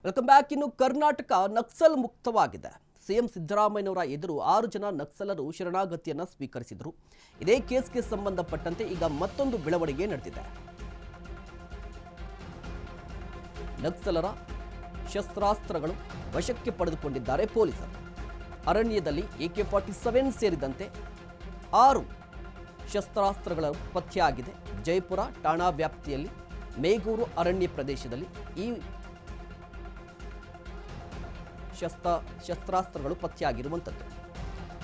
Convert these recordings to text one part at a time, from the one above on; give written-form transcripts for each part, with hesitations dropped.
Welcome back. ಇನ್ನು ಕರ್ನಾಟಕ ನಕ್ಸಲ್ ಮುಕ್ತವಾಗಿದೆ. CM ಸಿದ್ದರಾಮಯ್ಯನವರ ಎದುರು 6 ಜನ ನಕ್ಸಲರು ಶರಣಾಗತಿಯನ್ನು ಸ್ವೀಕರಿಸಿದರು. ಇದೇ ಕೇಸ್ಗೆ ಸಂಬಂಧಪಟ್ಟಂತೆ ಈಗ ಮತ್ತೊಂದು ಬೆಳವಣಿಗೆ ನಡೆದಿದೆ. ನಕ್ಸಲರ ಶಸ್ತ್ರಾಸ್ತ್ರಗಳು ವಶಕ್ಕೆ ಪಡೆದುಕೊಂಡಿದ್ದಾರೆ ಪೊಲೀಸರು. ಅರಣ್ಯದಲ್ಲಿ AK-47 ಸೇರಿದಂತೆ 6 ಶಸ್ತ್ರಾಸ್ತ್ರಗಳ ಪತ್ತೆಯಾಗಿದೆ. ಜಯಪುರ ಠಾಣಾ ವ್ಯಾಪ್ತಿಯಲ್ಲಿ ಮೇಗೂರು ಅರಣ್ಯ ಪ್ರದೇಶದಲ್ಲಿ ಈ ಶಸ್ತ್ರಾಸ್ತ್ರಗಳು ಪತ್ತೆಯಾಗಿರುವಂಥದ್ದು.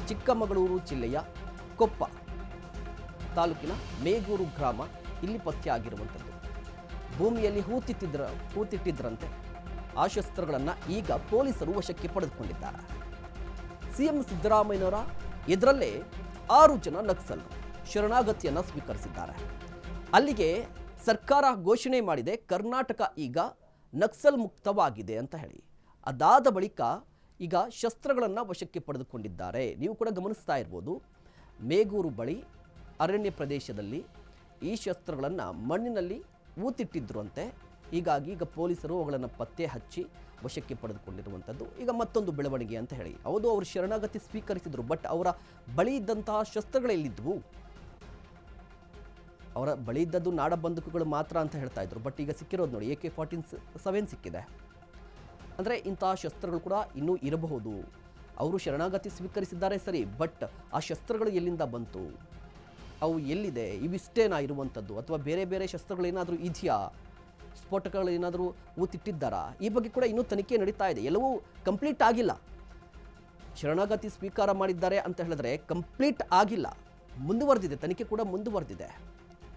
ಚಿಕ್ಕಮಗಳೂರು ಜಿಲ್ಲೆಯ ಕೊಪ್ಪ ತಾಲೂಕಿನ ಮೇಗೂರು ಗ್ರಾಮ ಇಲ್ಲಿ ಪತ್ತೆಯಾಗಿರುವಂಥದ್ದು. ಭೂಮಿಯಲ್ಲಿ ಹೂತಿಟ್ಟಿದ್ರಂತೆ ಆ ಶಸ್ತ್ರಗಳನ್ನು ಈಗ ಪೊಲೀಸರು ವಶಕ್ಕೆ ಪಡೆದುಕೊಂಡಿದ್ದಾರೆ. ಸಿಎಂ ಸಿದ್ದರಾಮಯ್ಯನವರ ಎದುರಲ್ಲೇ 6 ಜನ ನಕ್ಸಲರು ಶರಣಾಗತಿಯನ್ನು ಸ್ವೀಕರಿಸಿದ್ದಾರೆ. ಅಲ್ಲಿಗೆ ಸರ್ಕಾರ ಘೋಷಣೆ ಮಾಡಿದೆ, ಕರ್ನಾಟಕ ಈಗ ನಕ್ಸಲ್ ಮುಕ್ತವಾಗಿದೆ ಅಂತ ಹೇಳಿ. ಅದಾದ ಬಳಿಕ ಈಗ ಶಸ್ತ್ರಗಳನ್ನು ವಶಕ್ಕೆ ಪಡೆದುಕೊಂಡಿದ್ದಾರೆ. ನೀವು ಕೂಡ ಗಮನಿಸ್ತಾ ಇರ್ಬೋದು, ಮೇಗೂರು ಬಳಿ ಅರಣ್ಯ ಪ್ರದೇಶದಲ್ಲಿ ಈ ಶಸ್ತ್ರಗಳನ್ನು ಮಣ್ಣಿನಲ್ಲಿ ಊತಿಟ್ಟಿದ್ರಂತೆ. ಹೀಗಾಗಿ ಈಗ ಪೊಲೀಸರು ಅವುಗಳನ್ನು ಪತ್ತೆ ಹಚ್ಚಿ ವಶಕ್ಕೆ ಪಡೆದುಕೊಂಡಿರುವಂಥದ್ದು ಈಗ ಮತ್ತೊಂದು ಬೆಳವಣಿಗೆ ಅಂತ ಹೇಳಿ. ಹೌದು, ಅವರು ಶರಣಾಗತಿ ಸ್ವೀಕರಿಸಿದರು, ಬಟ್ ಅವರ ಬಳಿ ಇದ್ದಂತಹ ಶಸ್ತ್ರಗಳೆಲ್ಲಿದ್ದವು? ಅವರ ಬಳಿ ಇದ್ದದ್ದು ನಾಡ ಬಂದೂಕುಗಳು ಮಾತ್ರ ಅಂತ ಹೇಳ್ತಾ ಇದ್ರು. ಬಟ್ ಈಗ ಸಿಕ್ಕಿರೋದು ನೋಡಿ, AK-47 ಸಿಕ್ಕಿದೆ. ಅಂದರೆ ಇಂತಹ ಶಸ್ತ್ರಗಳು ಕೂಡ ಇನ್ನೂ ಇರಬಹುದು. ಅವರು ಶರಣಾಗತಿ ಸ್ವೀಕರಿಸಿದ್ದಾರೆ ಸರಿ, ಬಟ್ ಆ ಶಸ್ತ್ರಗಳು ಎಲ್ಲಿಂದ ಬಂತು, ಅವು ಎಲ್ಲಿದೆ, ಇವಿಷ್ಟೇನಾ ಇರುವಂಥದ್ದು, ಅಥವಾ ಬೇರೆ ಬೇರೆ ಶಸ್ತ್ರಗಳೇನಾದರೂ ಇದೆಯಾ, ಸ್ಫೋಟಕಗಳು ಏನಾದರೂ ಊತಿಟ್ಟಿದ್ದಾರಾ, ಈ ಬಗ್ಗೆ ಕೂಡ ಇನ್ನೂ ತನಿಖೆ ನಡೀತಾ ಇದೆ. ಎಲ್ಲವೂ ಕಂಪ್ಲೀಟ್ ಆಗಿಲ್ಲ. ಶರಣಾಗತಿ ಸ್ವೀಕಾರ ಮಾಡಿದ್ದಾರೆ ಅಂತ ಹೇಳಿದ್ರೆ ಕಂಪ್ಲೀಟ್ ಆಗಿಲ್ಲ, ಮುಂದುವರೆದಿದೆ, ತನಿಖೆ ಕೂಡ ಮುಂದುವರೆದಿದೆ.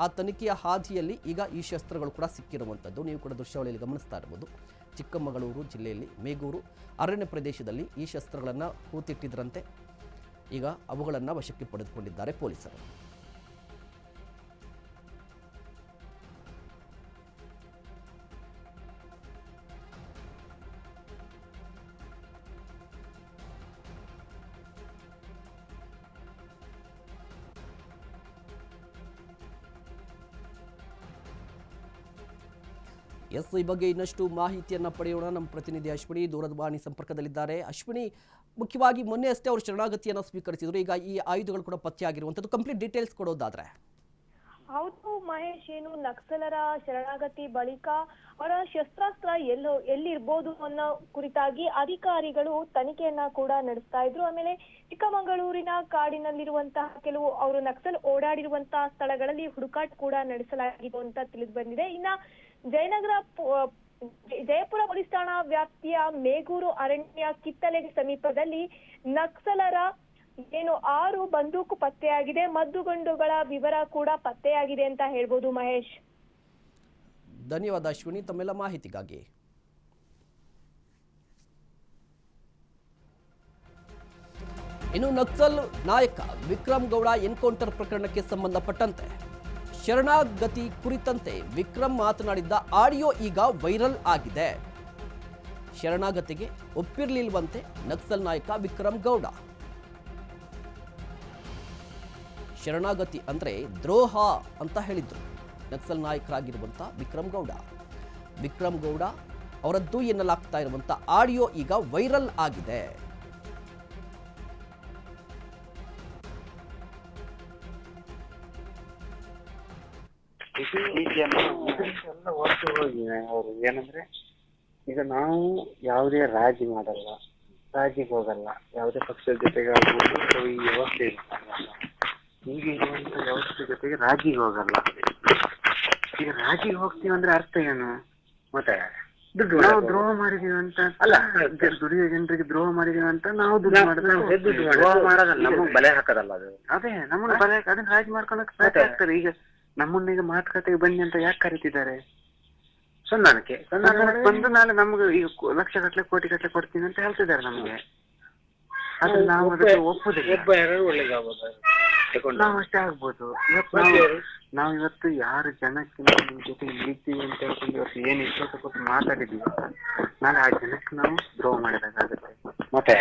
ಆ ತನಿಖೆಯ ಹಾದಿಯಲ್ಲಿ ಈಗ ಈ ಶಸ್ತ್ರಗಳು ಕೂಡ ಸಿಕ್ಕಿರುವಂಥದ್ದು ನೀವು ಕೂಡ ದೃಶ್ಯಾವಳಿಯಲ್ಲಿ ಗಮನಿಸ್ತಾ ಇರ್ಬೋದು. ಚಿಕ್ಕಮಗಳೂರು ಜಿಲ್ಲೆಯಲ್ಲಿ ಮೇಗೂರು ಅರಣ್ಯ ಪ್ರದೇಶದಲ್ಲಿ ಈ ಶಸ್ತ್ರಗಳನ್ನು ಹೂತಿಟ್ಟಿದ್ರಂತೆ. ಈಗ ಅವುಗಳನ್ನು ವಶಕ್ಕೆ ಪಡೆದುಕೊಂಡಿದ್ದಾರೆ ಪೊಲೀಸರು. ಈ ಬಗ್ಗೆ ಇನ್ನಷ್ಟು ಮಾಹಿತಿಯನ್ನು ಪಡೆಯೋಣ. ನಮ್ಮ ಪ್ರತಿನಿಧಿ ಅಶ್ವಿನಿ ದೂರವಾಣಿ ಸಂಪರ್ಕದಲ್ಲಿದ್ದಾರೆ. ಅಶ್ವಿನಿ, ಮುಖ್ಯವಾಗಿ ಮೊನ್ನೆ ಅಷ್ಟೇ ಅವರು ಶರಣಾಗತಿಯನ್ನು ಸ್ವೀಕರಿಸಿದರು. ಈಗ ಈ ಆಯುಧಗಳು ಕೂಡ ಪತ್ತೆಯಾಗಿರುವಂಥದ್ದು, ಕಂಪ್ಲೀಟ್ ಡೀಟೇಲ್ಸ್ ಕೊಡೋದಾದ್ರೆ? ಹೌದು ಮಹೇಶ್, ಏನು ನಕ್ಸಲರ ಶರಣಾಗತಿ ಬಳಿಕ ಅವರ ಶಸ್ತ್ರಾಸ್ತ್ರ ಎಲ್ಲಿರ್ಬೋದು ಅನ್ನೋ ಕುರಿತಾಗಿ ಅಧಿಕಾರಿಗಳು ತನಿಖೆಯನ್ನ ಕೂಡ ನಡೆಸ್ತಾ ಇದ್ರು. ಆಮೇಲೆ ಚಿಕ್ಕಮಗಳೂರಿನ ಕಾಡಿನಲ್ಲಿರುವಂತಹ ಕೆಲವು ಅವರು ನಕ್ಸಲ್ ಓಡಾಡಿರುವಂತಹ ಸ್ಥಳಗಳಲ್ಲಿ ಹುಡುಕಾಟ ಕೂಡ ನಡೆಸಲಾಗಿದೆ ಅಂತ ತಿಳಿದು ಬಂದಿದೆ. ಇನ್ನ ಜಯಪುರ ಪೊಲೀಸ್ ಠಾಣಾ ವ್ಯಾಪ್ತಿಯ ಮೇಗೂರು ಅರಣ್ಯ ಕಿತ್ತಲೆ ಸಮೀಪದಲ್ಲಿ ನಕ್ಸಲರ 6 ಬಂದೂಕು ಪತ್ತೆಯಾಗಿದೆ, ಮದ್ದುಗುಂಡುಗಳ ವಿವರ ಕೂಡ ಪತ್ತೆಯಾಗಿದೆ ಅಂತ ಹೇಳ್ಬೋದು ಮಹೇಶ್. ಧನ್ಯವಾದ ಅಶ್ವಿನಿ ತಮ್ಮೆಲ್ಲ ಮಾಹಿತಿಗಾಗಿ. ಇನ್ನು ನಕ್ಸಲ್ ನಾಯಕ ವಿಕ್ರಮ್ ಗೌಡ ಎನ್ಕೌಂಟರ್ ಪ್ರಕರಣಕ್ಕೆ ಸಂಬಂಧಪಟ್ಟಂತೆ ಶರಣಾಗತಿ ಕುರಿತಂತೆ ವಿಕ್ರಮ್ ಮಾತನಾಡಿದ್ದ ಆಡಿಯೋ ಈಗ ವೈರಲ್ ಆಗಿದೆ. ಶರಣಾಗತಿಗೆ ಒಪ್ಪಿರಲಿಲ್ವಂತೆ ನಕ್ಸಲ್ ನಾಯಕ ವಿಕ್ರಮ್ ಗೌಡ. ಶರಣಾಗತಿ ಅಂದ್ರೆ ದ್ರೋಹ ಅಂತ ಹೇಳಿದ್ರು ನಕ್ಸಲ್ ನಾಯಕರಾಗಿರುವಂತ ವಿಕ್ರಮ್ ಗೌಡ ಅವರದ್ದು ಎನ್ನಲಾಗ್ತಾ ಇರುವಂತ ಆಡಿಯೋ ಈಗ ವೈರಲ್ ಆಗಿದೆ. ಎಲ್ಲ ಹೊರಟು ಹೋಗಿ ಅವರು ಏನಂದ್ರೆ, ಈಗ ನಾವು ಯಾವುದೇ ರಾಜಿ ಮಾಡಲ್ಲ, ರಾಜಿಗೆ ಹೋಗಲ್ಲ, ಯಾವುದೇ ಪಕ್ಷದ ಜೊತೆಗೆ ಆಗ್ಬೋದು, ಈ ವ್ಯವಸ್ಥೆ ಇರುತ್ತಲ್ಲ, ಈಗ ಇರುವಂತ ವ್ಯವಸ್ಥೆ ಜೊತೆಗೆ ರಾಜಿಗೆ ಹೋಗಲ್ಲ. ಈಗ ರಾಜಿಗೆ ಹೋಗ್ತೀವಿ ಅಂದ್ರೆ ಅರ್ಥ ಏನು? ಮತ್ತೆ ನಾವು ದ್ರೋಹ ಮಾಡಿದೀವಿ ಅಂತ ಅಲ್ಲ, ದುಡಿಯೋ ಜನರಿಗೆ ದ್ರೋಹ ಮಾಡಿದೀವಿ ಅಂತ ನಾವು ದುಡ್ಡು ಮಾಡೋದಲ್ಲ, ನಮಗ್ ಬಲೆ ಹಾಕೋದಲ್ಲ ಅದು. ಅದೇ ನಮ್ಮನ್ನ ಬಲೆ ಅದನ್ನ ರಾಜಿ ಮಾಡ್ಕೊಳಕ್ ಸಾಧ್ಯ ಆಗ್ತದೆ. ಈಗ ನಮ್ಮನ್ನೀಗ ಮಾತುಕತೆಗೆ ಬನ್ನಿ ಅಂತ ಯಾಕೆ ಕರೀತಿದ್ದಾರೆ? ಸಂಧಾನಕ್ಕೆ ಬಂದು ನಾಳೆ ನಮ್ಗೆ ಈಗ ಲಕ್ಷ ಗಟ್ಟಲೆ ಕೋಟಿ ಗಟ್ಟಲೆ ಕೊಡ್ತೀನಿ ಅಂತ ಹೇಳ್ತಿದ್ದಾರೆ ನಮ್ಗೆ. ಆದ್ರೆ ನಾವು ಅದಕ್ಕೆ ಒಪ್ಪುದಿಲ್ಲ. ನಾವು ಅಷ್ಟೇ ಆಗ್ಬೋದು. ನಾವು ಇವತ್ತು ಯಾರು ಜನಕ್ಕೆ ನಿಮ್ ಜೊತೆ ಇದ್ದೀವಿ ಅಂತ ಹೇಳ್ಕೊಂಡು ಇವತ್ತು ಏನ್ ವಿಶ್ವಾಸ ಕೊಟ್ಟು ಮಾತಾಡಿದೀವಿ, ನಾಳೆ ಆ ಜನಕ್ಕೆ ನಾವು ದ್ರೋಹ ಮಾಡಿದಾಗುತ್ತೆ. ಮತ್ತೆ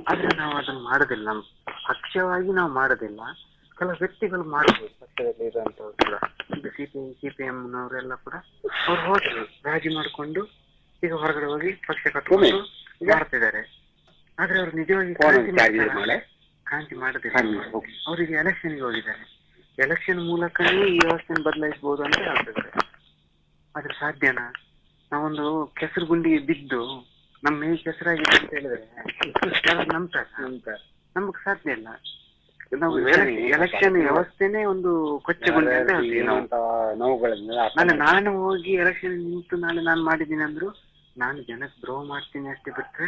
ಆದ್ರೆ ನಾವು ಅದನ್ನ ಮಾಡೋದಿಲ್ಲ, ನಮ್ ಪಕ್ಷವಾಗಿ ನಾವು ಮಾಡೋದಿಲ್ಲ, ಕೆಲವು ವ್ಯಕ್ತಿಗಳು ಮಾಡಬಹುದು ಪಕ್ಷದಲ್ಲಿ ಇರುವಂತವ್ರು ಕೂಡ. ಈಗ CPM ನವರೆಲ್ಲ ಕೂಡ ಅವ್ರು ಹೋದ್ರು, ರಾಜಿ ಮಾಡ್ಕೊಂಡು ಈಗ ಹೊರಗಡೆ ಹೋಗಿ ಪಕ್ಷ ಕಟ್ಕೊಂಡು ಮಾಡ್ತಿದ್ದಾರೆ. ಆದ್ರೆ ಅವ್ರು ನಿಜವಾಗಿ ಕ್ರಾಂತಿ ಮಾಡೋದಿಲ್ಲ. ಅವರಿಗೆ ಎಲೆಕ್ಷನ್ಗೆ ಹೋಗಿದ್ದಾರೆ. ಎಲೆಕ್ಷನ್ ಮೂಲಕನೇ ಈ ವ್ಯವಸ್ಥೆಯನ್ನು ಬದಲಾಯಿಸಬಹುದು ಅಂತ ಹೇಳ್ತಿದ್ದಾರೆ. ಆದ್ರೆ ಸಾಧ್ಯನಾ? ನಾವೊಂದು ಕೆಸರು ಗುಂಡಿಗೆ ಬಿದ್ದು ನಮ್ಮ ಮೇಲ್ ಕೆಸರಾಗಿದೆ ಅಂತ ಹೇಳಿದ್ರೆ ನಮ್ಗೆ ಸಾಧ್ಯ ಇಲ್ಲ. ನಾವು ಎಲೆಕ್ಷನ್ ವ್ಯವಸ್ಥೆನೇ ಒಂದು ಕೊಚ್ಚೆಗುಂಡಿ ಅಂತ ಹೇಳ್ತೀವಿ ನಾವು. ನಾನು ಹೋಗಿ ಎಲೆಕ್ಷನ್ ನಿಂತು ನಾಳೆ ನಾನು ಮಾಡಿದ್ದೀನಿ ಅಂದ್ರು ನಾನು ಜನಕ್ಕೆ ದ್ರೋಹ ಮಾಡ್ತೀನಿ ಅಷ್ಟೇ ಬಿಟ್ರೆ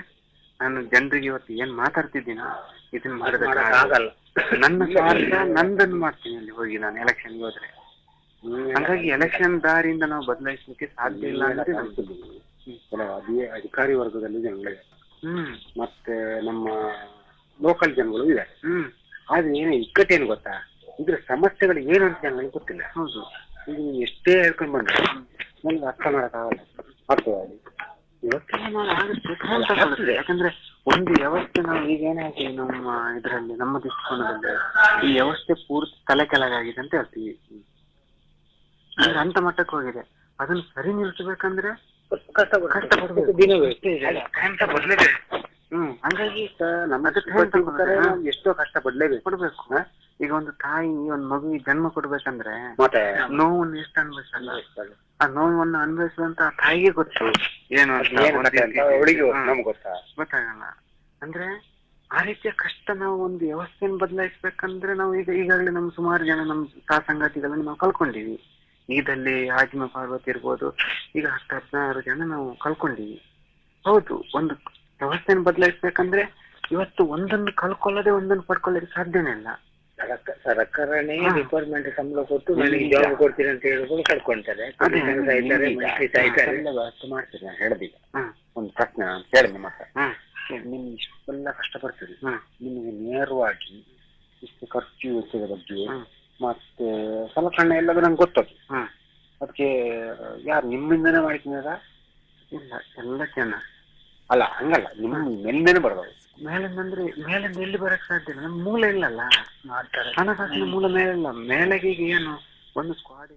ನಾನು ಜನರಿಗೆ ಇವತ್ತು ಏನ್ ಮಾತಾಡ್ತಿದ್ದೀನ ಇದನ್ನ ಮಾಡೋದಕ್ಕಾಗಲ್ಲ. ನನ್ನ ಸ್ವಾರ್ಥ ನಂದನ್ನು ಮಾಡ್ತೀನಿ ಅಲ್ಲಿ ಹೋಗಿ ನಾನು ಎಲೆಕ್ಷನ್ಗೆ ಹೋದ್ರೆ. ಹಾಗಾಗಿ ಎಲೆಕ್ಷನ್ ದಾರಿಯಿಂದ ನಾವು ಬದಲಾಯಿಸಲಿಕ್ಕೆ ಸಾಧ್ಯ ಇಲ್ಲ ಅಂದ್ರೆ ಕೆಲವು ಅಧಿಕಾರಿ ವರ್ಗದಲ್ಲಿ ಜನಗಳಿದೆ, ಮತ್ತೆ ನಮ್ಮ ಲೋಕಲ್ ಜನಗಳು ಇದೆ. ಆದ್ರೆ ಏನೇ ಇಕ್ಕಟ್ಟೇನು ಗೊತ್ತಾ, ಇದ್ರ ಸಮಸ್ಯೆಗಳು ಏನು ಅಂತ ನನಗೆ ಗೊತ್ತಿಲ್ಲ. ಹೌದು, ಈಗ ನೀವು ಎಷ್ಟೇ ಹೇಳ್ಕೊಂಡ್ ಬಂದ್ರೆ ನನಗೆ ಅರ್ಥ ಮಾಡಕ್ಕಾಗಲ್ಲ. ಅರ್ಥವಾಗಿ ಯಾಕಂದ್ರೆ ಒಂದು ವ್ಯವಸ್ಥೆ ನಾವು ಈಗ ಏನಾಗಿ ನಮ್ಮ ಇದರಲ್ಲಿ ನಮ್ಮ ದೃಷ್ಟಿಕೋನದಲ್ಲಿ ಈ ವ್ಯವಸ್ಥೆ ಪೂರ್ತಿ ತಲೆ ಕೆಳಗಾಗಿದೆ ಅಂತ ಹೇಳ್ತೀವಿ. ಅಂತ ಮಟ್ಟಕ್ಕೆ ಹೋಗಿದೆ. ಅದನ್ನ ಸರಿ ನಿಲ್ಸಬೇಕಂದ್ರೆ ಕಷ್ಟಪಡ್ಬೇಕು. ಹಂಗಾಗಿ ಎಷ್ಟೋ ಕಷ್ಟ ಪಡ್ಬೇಕು. ಈಗ ಒಂದು ತಾಯಿ ಒಂದ್ ಮಗುವಿಗೆ ಜನ್ಮ ಕೊಡ್ಬೇಕಂದ್ರೆ ನೋವನ್ನು ಎಷ್ಟು ಅನ್ಭವಿಸಲ್ಲ. ಆ ನೋವನ್ನು ಅನ್ಭವಿಸುವಂತ ತಾಯಿಗೆ ಗೊತ್ತು ಏನು ಗೊತ್ತಾಗಲ್ಲ. ಅಂದ್ರೆ ಆ ರೀತಿಯ ಕಷ್ಟ ನಾವು ಒಂದು ವ್ಯವಸ್ಥೆಯನ್ನು ಬದಲಾಯಿಸ್ಬೇಕಂದ್ರೆ ನಾವು ಈಗಾಗಲೇ ನಮ್ಮ ಸುಮಾರು ಜನ ನಮ್ಮ ಸಂಗಾತಿಗಳನ್ನು ನಾವು ಕಳ್ಕೊಂಡಿವಿ. ಈದಲ್ಲಿ ಆಜಿಮ ಪಾರ್ವತಿ ಇರ್ಬೋದು, ಈಗ 10-16 ಜನ ನಾವು ಕಳ್ಕೊಂಡಿವಿ. ಹೌದು, ಒಂದು ವ್ಯವಸ್ಥೆಯನ್ನು ಬದಲಾಯಿಸ್ಬೇಕಂದ್ರೆ ಇವತ್ತು ಒಂದನ್ನು ಕಳ್ಕೊಳ್ಳದೆ ಒಂದನ್ನು ಪಡ್ಕೊಳ್ಳೋಕೆ ಸಾಧ್ಯನೇ ಇಲ್ಲ. ಸರ್ಕಾರನೇ ಡಿಪಾರ್ಟ್ಮೆಂಟ್ ಸಂಬಳ ಕೊಟ್ಟು ನನಗೆ ಜಾಬ್ ಕೊಡ್ತೀನಿ ಅಂತ ಹೇಳ್ಬೋದು ಕಳ್ಕೊಂತಾರೆ. ಮಾಡ್ತೀರಿ ನಾನು ಹೇಳದಿಲ್ಲ. ಒಂದು ಪ್ರಶ್ನೆ ನಾನು ಹೇಳಿದೆ ಮಾತ್ರ, ನಿಮ್ಗೆ ಇಷ್ಟೆಲ್ಲ ಕಷ್ಟಪಡ್ತೀರಿ, ನಿಮಗೆ ನೇರವಾಗಿ ಇಷ್ಟು ಖರ್ಚು ವೆಚ್ಚದ ಬಗ್ಗೆ ಮತ್ತೆ ಸಲಕರಣೆ ಎಲ್ಲದು ನಂಗೆ ಗೊತ್ತದು. ಅದಕ್ಕೆ ಯಾರು ನಿಮ್ಮಿಂದನೇ ಮಾಡ್ತೀನಾರ? ಇಲ್ಲ, ಎಲ್ಲ ಜನ ಅಲ್ಲ, ಹಂಗಲ್ಲ, ನಿಮ್ಮ ಮೇಲಿಂದನೇ ಬರ್ಬೋದು. ಮೇಲಿಂದ ಎಲ್ಲಿ ಬರಕ್ ಸಾಧ್ಯ ಇಲ್ಲ. ನಮ್ ಮೂಲ ಇಲ್ಲಲ್ಲ, ಹಣಕಾಸಿನ ಮೂಲ ಮೇಲೆ ಇಲ್ಲ. ಮೇಲೆಗೆ ಏನು ಒಂದು ಸ್ಕ್ವಾಡ್